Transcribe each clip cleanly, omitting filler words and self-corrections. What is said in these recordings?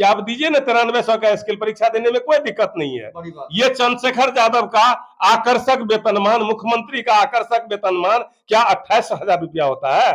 कि आप दीजिए ना 9300 का स्केल, परीक्षा देने में कोई दिक्कत नहीं है। ये चंद्रशेखर यादव का आकर्षक वेतनमान, मुख्यमंत्री का आकर्षक वेतनमान क्या 28,000 रुपया होता है?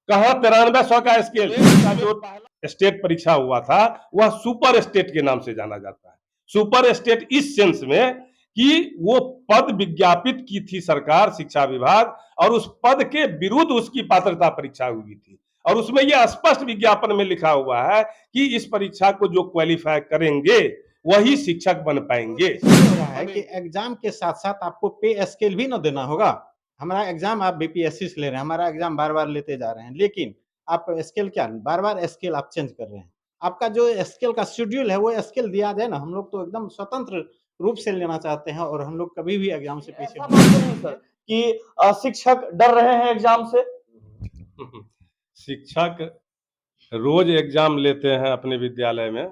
कहाँ 9300 का स्केल? जो स्टेट परीक्षा हुआ था वह सुपर स्टेट के नाम से जाना जाता है। सुपर स्टेट इस सेंस में कि वो पद विज्ञापित की थी सरकार, शिक्षा विभाग, और उस पद के विरुद्ध उसकी पात्रता परीक्षा हुई थी, और उसमें यह स्पष्ट विज्ञापन में लिखा हुआ है कि इस परीक्षा को जो क्वालिफाई करेंगे वही शिक्षक बन पाएंगे। है कि एग्जाम के साथ साथ आपको पे स्केल भी न देना होगा। हमारा एग्जाम आप बीपीएससी से ले रहे हैं, हमारा एग्जाम बार बार लेते जा रहे हैं, लेकिन आप स्केल क्या बार बार स्केल आप चेंज कर रहे हैं। आपका जो स्केल का शेड्यूल है वो स्केल दिया जाए ना। हम लोग तो एकदम स्वतंत्र रूप से लेना चाहते हैं और हम लोग कभी भी एग्जाम से पीछे नहीं सर कि शिक्षक डर रहे हैं एग्जाम से। शिक्षक रोज एग्जाम लेते हैं अपने विद्यालय में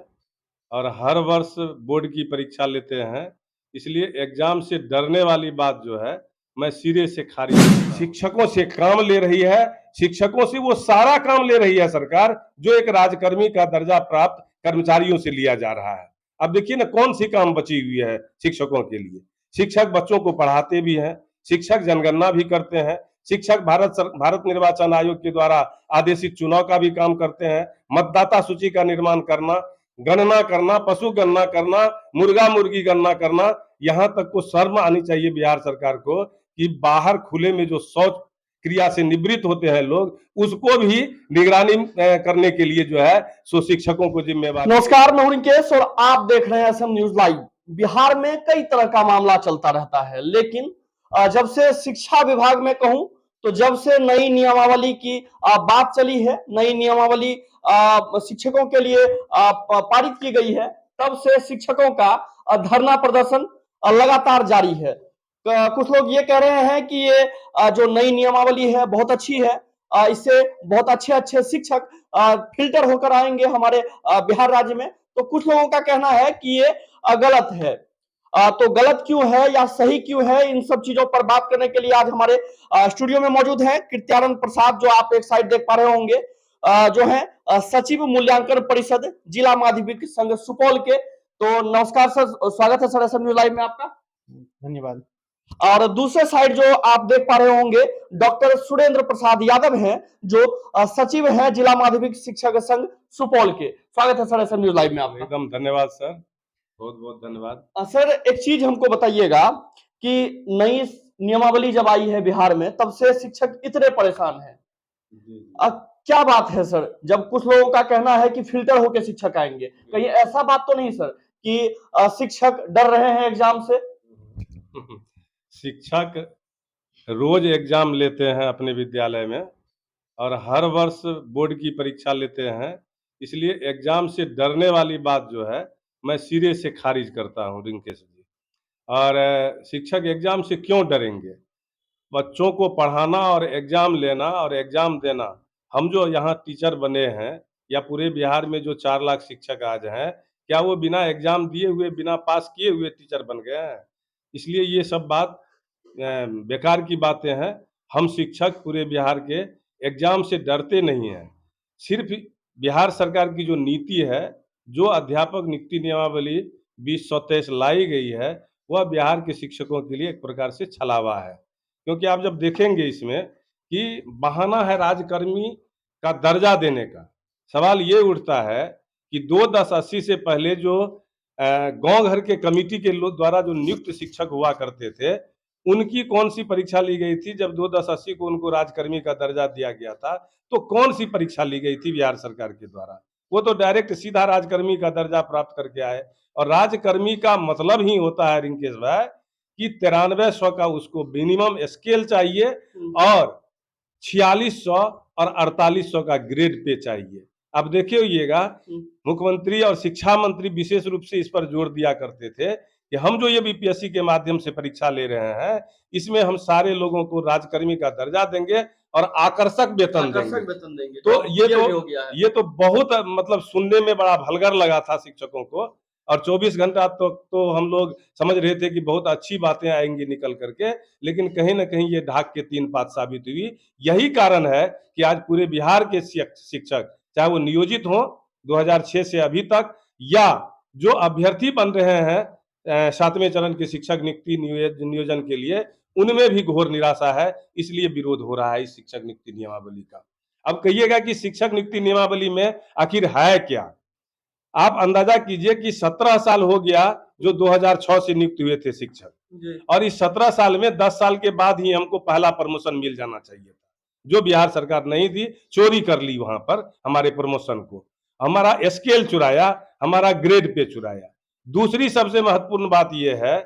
और हर वर्ष बोर्ड की परीक्षा लेते हैं, इसलिए एग्जाम से डरने वाली बात जो है मैं सिरे से खारिज करता हूं। शिक्षकों से काम ले रही है, शिक्षकों से वो सारा काम ले रही है सरकार जो एक राजकर्मी का दर्जा प्राप्त कर्मचारियों से लिया जा रहा है। अब देखिए ना कौन सी काम बची हुई है शिक्षकों के लिए। शिक्षक बच्चों को पढ़ाते भी हैं, शिक्षक जनगणना भी करते हैं, शिक्षक भारत निर्वाचन आयोग के द्वारा आदेशित चुनाव का भी काम करते हैं, मतदाता सूची का निर्माण करना, गणना करना, पशु गणना करना, मुर्गा मुर्गी गणना करना। यहाँ तक को शर्म आनी चाहिए बिहार सरकार को कि बाहर खुले में जो शौच क्रिया से निवृत्त होते हैं लोग, उसको भी निगरानी करने के लिए जो है सो शिक्षकों को जिम्मेवार। नमस्कार, मैं हूं रिंकेश और आप देख रहे हैं असम न्यूज लाइव। बिहार में कई तरह का मामला चलता रहता है, लेकिन जब से शिक्षा विभाग में कहूं तो जब से नई नियमावली की बात चली है, नई नियमावली शिक्षकों के लिए पारित की गई है, तब से शिक्षकों का धरना प्रदर्शन लगातार जारी है। कुछ लोग ये कह रहे हैं कि ये जो नई नियमावली है बहुत अच्छी है, इससे बहुत अच्छे अच्छे शिक्षक फिल्टर होकर आएंगे हमारे बिहार राज्य में। तो कुछ लोगों का कहना है कि ये गलत है। तो गलत क्यों है या सही क्यों है, इन सब चीजों पर बात करने के लिए आज हमारे स्टूडियो में मौजूद हैं कृत्यानंद प्रसाद, जो आप एक साइड देख पा रहे होंगे, जो है सचिव मूल्यांकन परिषद जिला माध्यमिक संघ सुपौल के। तो नमस्कार सर, स्वागत है सर असम न्यूज लाइव में आपका। धन्यवाद। और दूसरे साइड जो आप देख पा रहे होंगे डॉक्टर सुरेंद्र प्रसाद यादव हैं, जो सचिव हैं जिला माध्यमिक शिक्षक संघ सुपौल के। स्वागत है सर असम न्यूज लाइव में आपका। एकदम धन्यवाद सर, बहुत बहुत धन्यवाद। सर एक चीज हमको बताइएगा कि नई नियमावली जब आई है बिहार में तब से शिक्षक इतने परेशान हैं, क्या बात है सर? जब कुछ लोगों का कहना है कि फिल्टर होके शिक्षक आएंगे, कहीं ऐसा बात तो नहीं सर कि शिक्षक डर रहे हैं एग्जाम से? शिक्षक रोज एग्जाम लेते हैं अपने विद्यालय में और हर वर्ष बोर्ड की परीक्षा लेते हैं, इसलिए एग्जाम से डरने वाली बात जो है मैं सिरे से खारिज करता हूं रिंकेश जी। और शिक्षक एग्जाम से क्यों डरेंगे? बच्चों को पढ़ाना और एग्जाम लेना और एग्जाम देना, हम जो यहाँ टीचर बने हैं या पूरे बिहार में जो 4 लाख शिक्षक आज हैं, क्या वो बिना एग्जाम दिए हुए, बिना पास किए हुए टीचर बन गए हैं? इसलिए ये सब बात बेकार की बातें हैं। हम शिक्षक पूरे बिहार के एग्जाम से डरते नहीं हैं। सिर्फ बिहार सरकार की जो नीति है, जो अध्यापक नियुक्ति नियमावली 2023 लाई गई है, वह बिहार के शिक्षकों के लिए एक प्रकार से छलावा है। क्योंकि आप जब देखेंगे इसमें कि बहाना है राजकर्मी का दर्जा देने का। सवाल ये उठता है कि 2/10/80 से पहले जो गांव घर के कमेटी के लोग द्वारा जो नियुक्त शिक्षक हुआ करते थे, उनकी कौन सी परीक्षा ली गई थी? जब 2/10/80 को उनको राजकर्मी का दर्जा दिया गया था, तो कौन सी परीक्षा ली गई थी बिहार सरकार के द्वारा? वो तो डायरेक्ट सीधा राजकर्मी का दर्जा प्राप्त करके आए। और राजकर्मी का मतलब ही होता है रिंकेश भाई कि 9300 का उसको मिनिमम स्केल चाहिए और 4600 और 4800 का ग्रेड पे चाहिए। अब देखिएगा, मुख्यमंत्री और शिक्षा मंत्री विशेष रूप से इस पर जोर दिया करते थे कि हम जो ये बीपीएससी के माध्यम से परीक्षा ले रहे हैं, इसमें हम सारे लोगों को राजकर्मी का दर्जा देंगे और आकर्षक वेतन देंगे। तो ये तो बहुत मतलब सुनने में बड़ा भलगर लगा था शिक्षकों को। और 24 घंटा तो हम लोग समझ रहे थे कि बहुत अच्छी बातें आएंगी निकल करके, लेकिन कहीं ना कहीं ये ढाक के 3 पात साबित हुई। यही कारण है कि आज पूरे बिहार के शिक्षक, चाहे वो नियोजित हो 2006 से अभी तक, या जो अभ्यर्थी बन रहे हैं 7वें चरण के शिक्षक नियुक्ति नियोजन के लिए, उनमें भी घोर निराशा है। इसलिए विरोध हो रहा है इस शिक्षक नियुक्ति नियमावली का। अब कहिएगा कि शिक्षक नियुक्ति नियमावली में आखिर है क्या? आप अंदाजा कीजिए कि 17 साल हो गया जो 2006 से नियुक्त हुए थे शिक्षक, और इस 17 साल में 10 साल के बाद ही हमको पहला प्रमोशन मिल जाना चाहिए था, जो बिहार सरकार नहीं दी, चोरी कर ली वहां पर हमारे प्रमोशन को, हमारा स्केल चुराया, हमारा ग्रेड पे चुराया। दूसरी सबसे महत्वपूर्ण बात यह है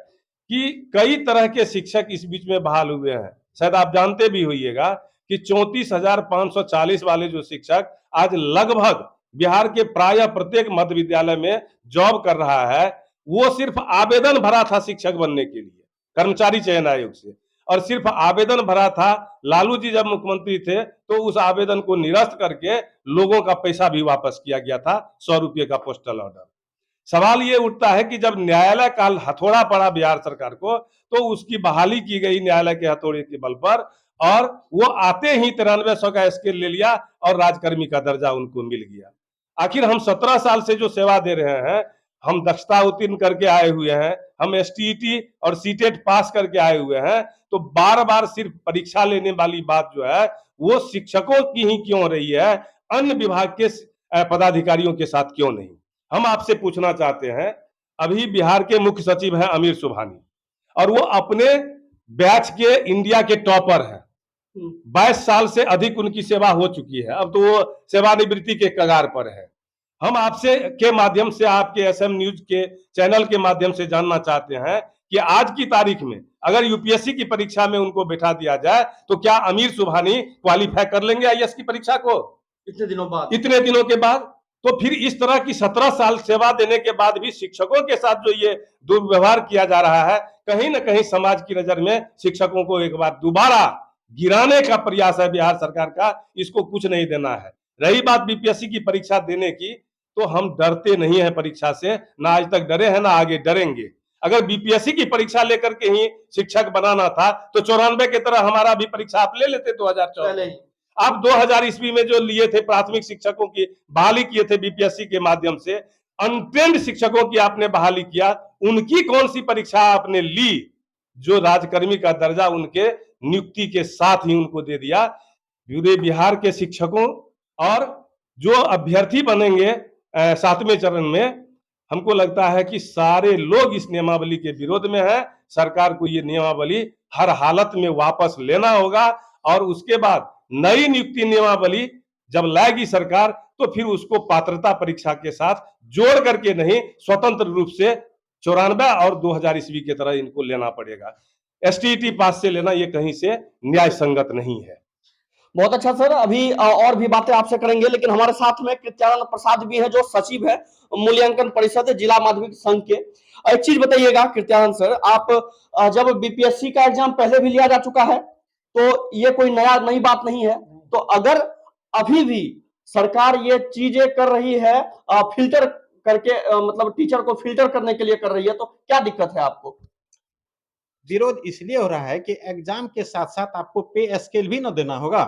कि कई तरह के शिक्षक इस बीच में बहाल हुए हैं। शायद आप जानते भी होइएगा कि 34,540 वाले जो शिक्षक आज लगभग बिहार के प्राय प्रत्येक मध्य विद्यालय में जॉब कर रहा है, वो सिर्फ आवेदन भरा था शिक्षक बनने के लिए कर्मचारी चयन आयोग से, और सिर्फ आवेदन भरा था। लालू जी जब मुख्यमंत्री थे तो उस आवेदन को निरस्त करके लोगों का पैसा भी वापस किया गया था, 100 रुपये का पोस्टल ऑर्डर। सवाल ये उठता है कि जब न्यायालय का हथौड़ा पड़ा बिहार सरकार को, तो उसकी बहाली की गई न्यायालय के हथौड़े के बल पर, और वो आते ही 9300 का स्केल ले लिया और राजकर्मी का दर्जा उनको मिल गया। आखिर हम 17 साल से जो सेवा दे रहे हैं, हम दक्षता उत्तीर्ण करके आए हुए हैं, हम एसटीईटी और सीटेट पास करके आए हुए हैं, तो बार बार सिर्फ परीक्षा लेने वाली बात जो है वो शिक्षकों की ही क्यों रही है, अन्य विभाग के पदाधिकारियों के साथ क्यों नहीं? हम आपसे पूछना चाहते हैं, अभी बिहार के मुख्य सचिव हैं अमीर सुबहानी, और वो अपने बैच के इंडिया के टॉपर हैं। 22 साल से अधिक उनकी सेवा हो चुकी है, अब तो वो सेवानिवृत्ति के कगार पर है। हम आपसे के माध्यम से, आपके एसएम न्यूज के चैनल के माध्यम से जानना चाहते हैं कि आज की तारीख में अगर यूपीएससी की परीक्षा में उनको बैठा दिया जाए तो क्या अमीर सुबहानी क्वालिफाई कर लेंगे आईएएस की परीक्षा को इतने दिनों के बाद? तो फिर इस तरह की 17 साल सेवा देने के बाद भी शिक्षकों के साथ जो ये दुर्व्यवहार किया जा रहा है, कहीं ना कहीं समाज की नजर में शिक्षकों को एक बार दोबारा गिराने का प्रयास है बिहार सरकार का। इसको कुछ नहीं देना है। रही बात बीपीएससी की परीक्षा देने की, तो हम डरते नहीं है परीक्षा से, ना आज तक डरे हैं ना आगे डरेंगे। अगर बीपीएससी की परीक्षा लेकर के ही शिक्षक बनाना था तो 94 की तरह हमारा भी परीक्षा आप ले लेते 2014। आप 2000 ईस्वी में जो लिए थे प्राथमिक शिक्षकों की बहाली किए थे बीपीएससी के माध्यम से, अनट्रेंड शिक्षकों की आपने बहाली किया, उनकी कौन सी परीक्षा आपने ली जो राजकर्मी का दर्जा उनके नियुक्ति के साथ ही उनको दे दिया? पूरे बिहार के शिक्षकों और जो अभ्यर्थी बनेंगे 7वें चरण में, हमको लगता है कि सारे लोग इस नियमावली के विरोध में है। सरकार को ये नियमावली हर हालत में वापस लेना होगा, और उसके बाद नई नियुक्ति नियमावली जब लाएगी सरकार तो फिर उसको पात्रता परीक्षा के साथ जोड़ करके नहीं, स्वतंत्र रूप से 94 और 2000 ईस्वी की तरह इनको लेना पड़ेगा। एसटीईटी पास से लेना ये कहीं से न्याय संगत नहीं है। बहुत अच्छा सर, अभी और भी बातें आपसे करेंगे, लेकिन हमारे साथ में कृत्यानंद प्रसाद भी है जो सचिव है मूल्यांकन परिषद जिला माध्यमिक संघ के। एक चीज बताइएगा कृत्यानंद सर, आप जब बीपीएससी का एग्जाम पहले भी लिया जा चुका है तो ये कोई नई बात नहीं है, तो अगर अभी भी सरकार ये चीजें कर रही है फिल्टर करके, मतलब टीचर को फिल्टर करने के लिए कर रही है, तो क्या दिक्कत है आपको? विरोध इसलिए हो रहा है कि एग्जाम के साथ साथ आपको पे स्केल भी न देना होगा।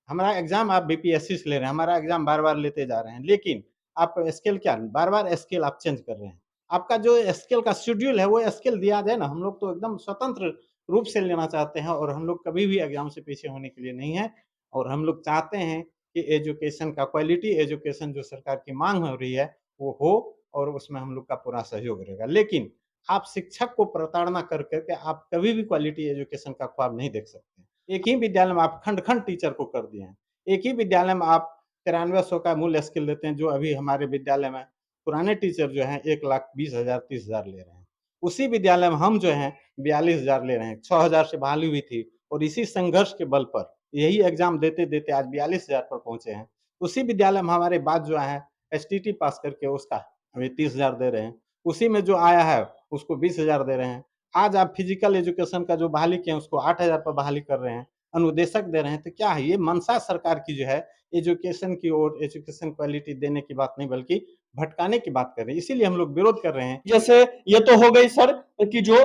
हमारा एग्जाम आप बीपीएससी से ले रहे हैं, हमारा एग्जाम बार बार लेते जा रहे हैं, लेकिन आप स्केल क्या बार बार स्केल आप चेंज कर रहे हैं। आपका जो स्केल का शेड्यूल है वो स्केल दिया जाए ना। हम लोग तो एकदम स्वतंत्र रूप से लेना चाहते हैं, और हम लोग कभी भी एग्जाम से पीछे होने के लिए नहीं है। और हम लोग चाहते हैं कि एजुकेशन का क्वालिटी एजुकेशन जो सरकार की मांग हो रही है वो हो, और उसमें हम लोग का पूरा सहयोग रहेगा। लेकिन आप शिक्षक को प्रताड़ना कर करके आप कभी भी क्वालिटी एजुकेशन का ख्वाब नहीं देख सकते। एक ही विद्यालय में आप खंड-खंड टीचर को कर दिए हैं। एक ही विद्यालय में आप 9300 का मूल स्केल देते हैं, जो अभी हमारे विद्यालय में पुराने टीचर जो हैं 1,20,000 30,000 ले रहे हैं। उसी विद्यालय में हम जो हैं 42,000 ले रहे हैं। 6,000 से बहाली हुई थी, और इसी संघर्ष के बल पर यही एग्जाम देते-देते आज 42,000 पर पहुँचे हैं। उसी विद्यालय में हमारे बाद जो है एसटीटी पास करके उसका अभी 30,000 दे रहे हैं। उसी में जो आया है उसको 20,000 दे रहे हैं। आज आप फिजिकल एजुकेशन का जो बहाली किए हैं उसको 8,000 पर बहाली कर रहे हैं, अनुदेशक दे रहे हैं। तो क्या है ये मंशा सरकार की जो है एजुकेशन की ओर, एजुकेशन क्वालिटी देने की बात नहीं बल्कि भटकाने की बात कर रही है। इसीलिए हम लोग विरोध कर रहे हैं। जैसे ये तो हो गई सर कि जो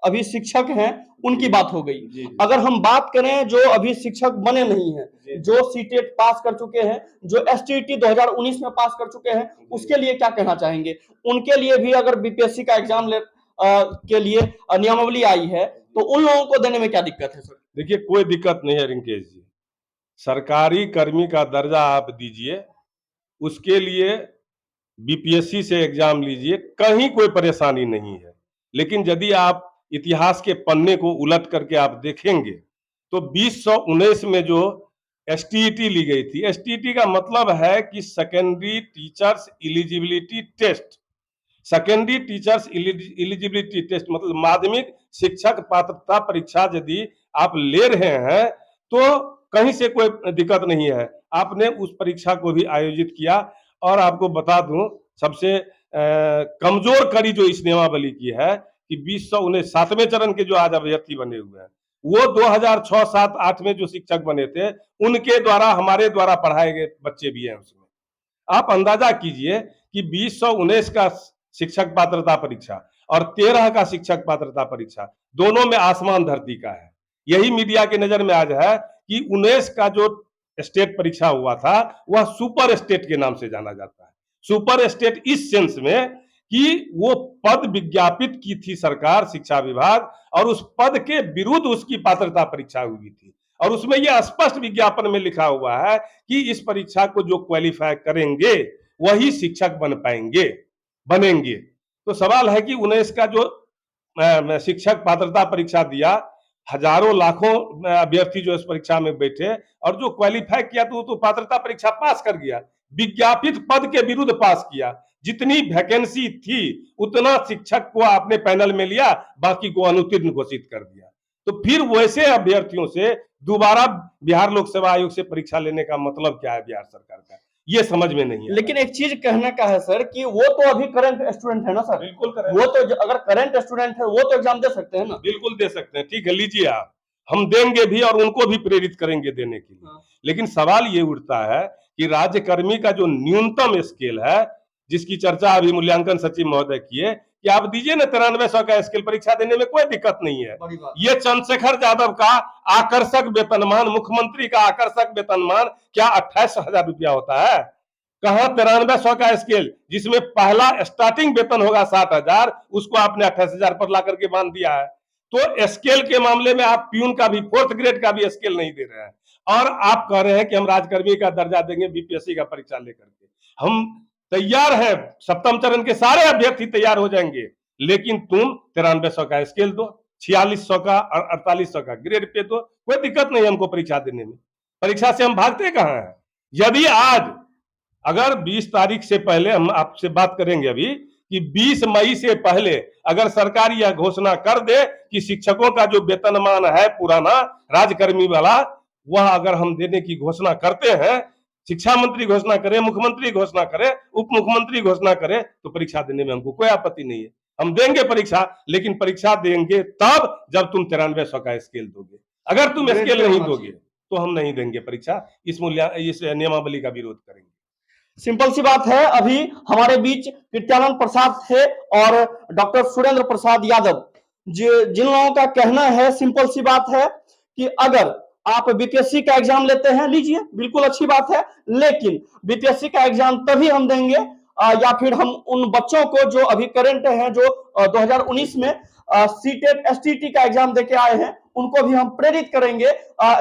अभी शिक्षक हैं उनकी बात हो गई। जी। अगर हम बात करें जो अभी शिक्षक बने नहीं जी। हैं, जो सीटेट पास कर चुके हैं, जो एसटीईटी 2019 में पास कर चुके हैं, उसके लिए क्या कहना चाहेंगे? उनके लिए भी अगर बीपीएससी का एग्जाम के लिए नियमावली आई है तो उन लोगों को देने में क्या दिक्कत है सर? देखिए, कोई दिक्कत नहीं है रिंकेश जी। सरकारी कर्मी का दर्जा आप दीजिए, उसके लिए बीपीएससी से एग्जाम लीजिए, कहीं कोई परेशानी नहीं है। लेकिन यदि आप इतिहास के पन्ने को उलट करके आप देखेंगे तो 2019 में जो एसटीईटी ली गई थी, एसटीईटी का मतलब है कि secondary teachers eligibility test. Secondary teachers eligibility test मतलब माध्यमिक शिक्षक पात्रता परीक्षा यदि आप ले रहे हैं तो कहीं से कोई दिक्कत नहीं है। आपने उस परीक्षा को भी आयोजित किया और आपको बता दूं, सबसे कमजोर कड़ी जो इस नियमावली की है कि 2019 सातवें चरण के जो आज अभ्यर्थी बने हुए हैं, वो 2006, 7, 8 में जो शिक्षक बने थे, उनके द्वारा हमारे द्वारा पढ़ाए गए बच्चे भी हैं उसमें। आप अंदाजा कीजिए कि 2019 का शिक्षक पात्रता परीक्षा और 13 का शिक्षक पात्रता परीक्षा, दोनों में आसमान धरती का है। यही मीडिया के नजर में आज है कि 19 का जो स्टेट परीक्षा हुआ था वह सुपर स्टेट के नाम से जाना जाता है। सुपर स्टेट इस सेंस में कि वो पद विज्ञापित की थी सरकार, शिक्षा विभाग, और उस पद के विरुद्ध उसकी पात्रता परीक्षा हुई थी और उसमें यह स्पष्ट विज्ञापन में लिखा हुआ है कि इस परीक्षा को जो क्वालिफाई करेंगे वही शिक्षक बनेंगे। तो सवाल है कि 19 का जो शिक्षक पात्रता परीक्षा दिया, हजारों लाखों अभ्यर्थी जो इस परीक्षा में बैठे और जो क्वालिफाई किया तो पात्रता परीक्षा पास कर गया, विज्ञापित पद के विरुद्ध पास किया। जितनी वैकेंसी थी उतना शिक्षक को आपने पैनल में लिया, बाकी को अनुत्तीर्ण घोषित कर दिया। तो फिर वैसे अभ्यर्थियों से दोबारा बिहार लोक सेवा आयोग से परीक्षा लेने का मतलब क्या है बिहार सरकार का, ये समझ में नहीं है। लेकिन एक चीज कहने का है सर कि वो तो अभी करंट स्टूडेंट है ना सर? बिल्कुल करंट। वो तो अगर करंट स्टूडेंट है वो तो एग्जाम दे सकते हैं ना? बिल्कुल दे सकते हैं, ठीक है, लीजिए आप, हम देंगे भी और उनको भी प्रेरित करेंगे देने के लिए। लेकिन सवाल ये उठता है कि राज्यकर्मी का जो न्यूनतम स्केल है, जिसकी चर्चा अभी मूल्यांकन सचिव महोदय किए, कि आप दीजिए ना 9300 का स्केल, परीक्षा देने में कोई दिक्कत नहीं है। ये चंद्रशेखर यादव का आकर्षक वेतनमान, मुख्यमंत्री का आकर्षक वेतनमान क्या 28,000 रुपया होता है? कहां 9300 का स्केल, जिसमें पहला स्टार्टिंग वेतन होगा 60,000, उसको आपने 28,000 पर ला करके बांध दिया है। तो स्केल के मामले में आप प्यून का भी, 4th ग्रेड का भी स्केल नहीं दे रहे हैं और आप कह रहे हैं कि हम राजकर्मी का दर्जा देंगे बीपीएससी का परीक्षा लेकर के। हम तैयार है, सप्तम चरण के सारे अभ्यर्थी तैयार हो जाएंगे, लेकिन तुम 9300 का स्केल दो, 4600 का और 4800 का ग्रेड पे दो, कोई दिक्कत नहीं हमको परीक्षा देने में। परीक्षा से हम भागते कहां हैं? यदि आज अगर 20 तारीख से पहले, हम आपसे बात करेंगे अभी कि 20 मई से पहले अगर सरकार यह घोषणा कर दे कि शिक्षकों का जो वेतनमान है पुराना राज्यकर्मी वाला, वह अगर हम देने की घोषणा करते हैं, शिक्षा मंत्री घोषणा करे, मुख्यमंत्री घोषणा करे, उप मुख्यमंत्री घोषणा करे, तो परीक्षा देने में हमको कोई आपत्ति नहीं है। हम देंगे परीक्षा, लेकिन परीक्षा देंगे तब जब तुम 9300 का स्केल दोगे। अगर तुम स्केल नहीं दोगे तो हम नहीं देंगे परीक्षा, इस नियमावली का विरोध करेंगे। सिंपल सी बात है। अभी हमारे बीच कृत्यानंद प्रसाद थे और डॉक्टर सुरेंद्र प्रसाद यादव, जिन लोगों का कहना है, सिंपल सी बात है कि अगर आप बीपीएससी का एग्जाम लेते हैं, लीजिए, बिल्कुल अच्छी बात है, लेकिन बीपीएससी का एग्जाम तभी हम देंगे या फिर हम उन बच्चों को जो अभी करंट हैं, जो 2019 में सीटेट एसटीटी का एग्जाम देके आए हैं, उनको भी हम प्रेरित करेंगे,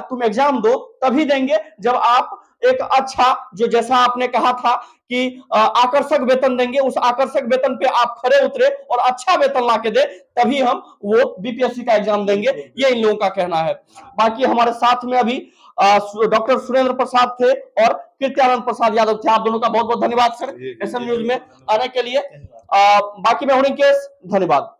तुम एग्जाम दो, तभी देंगे जब आप एक अच्छा, जो जैसा आपने कहा था कि आकर्षक वेतन देंगे, उस आकर्षक वेतन पे आप खरे उतरे और अच्छा वेतन ला के दे, तभी हम वो बीपीएससी का एग्जाम देंगे, ये इन लोगों का कहना है। बाकी हमारे साथ में अभी डॉक्टर सुरेंद्र प्रसाद थे और कृत्यानंद प्रसाद यादव थे। आप दोनों का बहुत बहुत धन्यवाद सर एसएम न्यूज में आने के लिए। बाकी मैं हूं रिंकेश, धन्यवाद।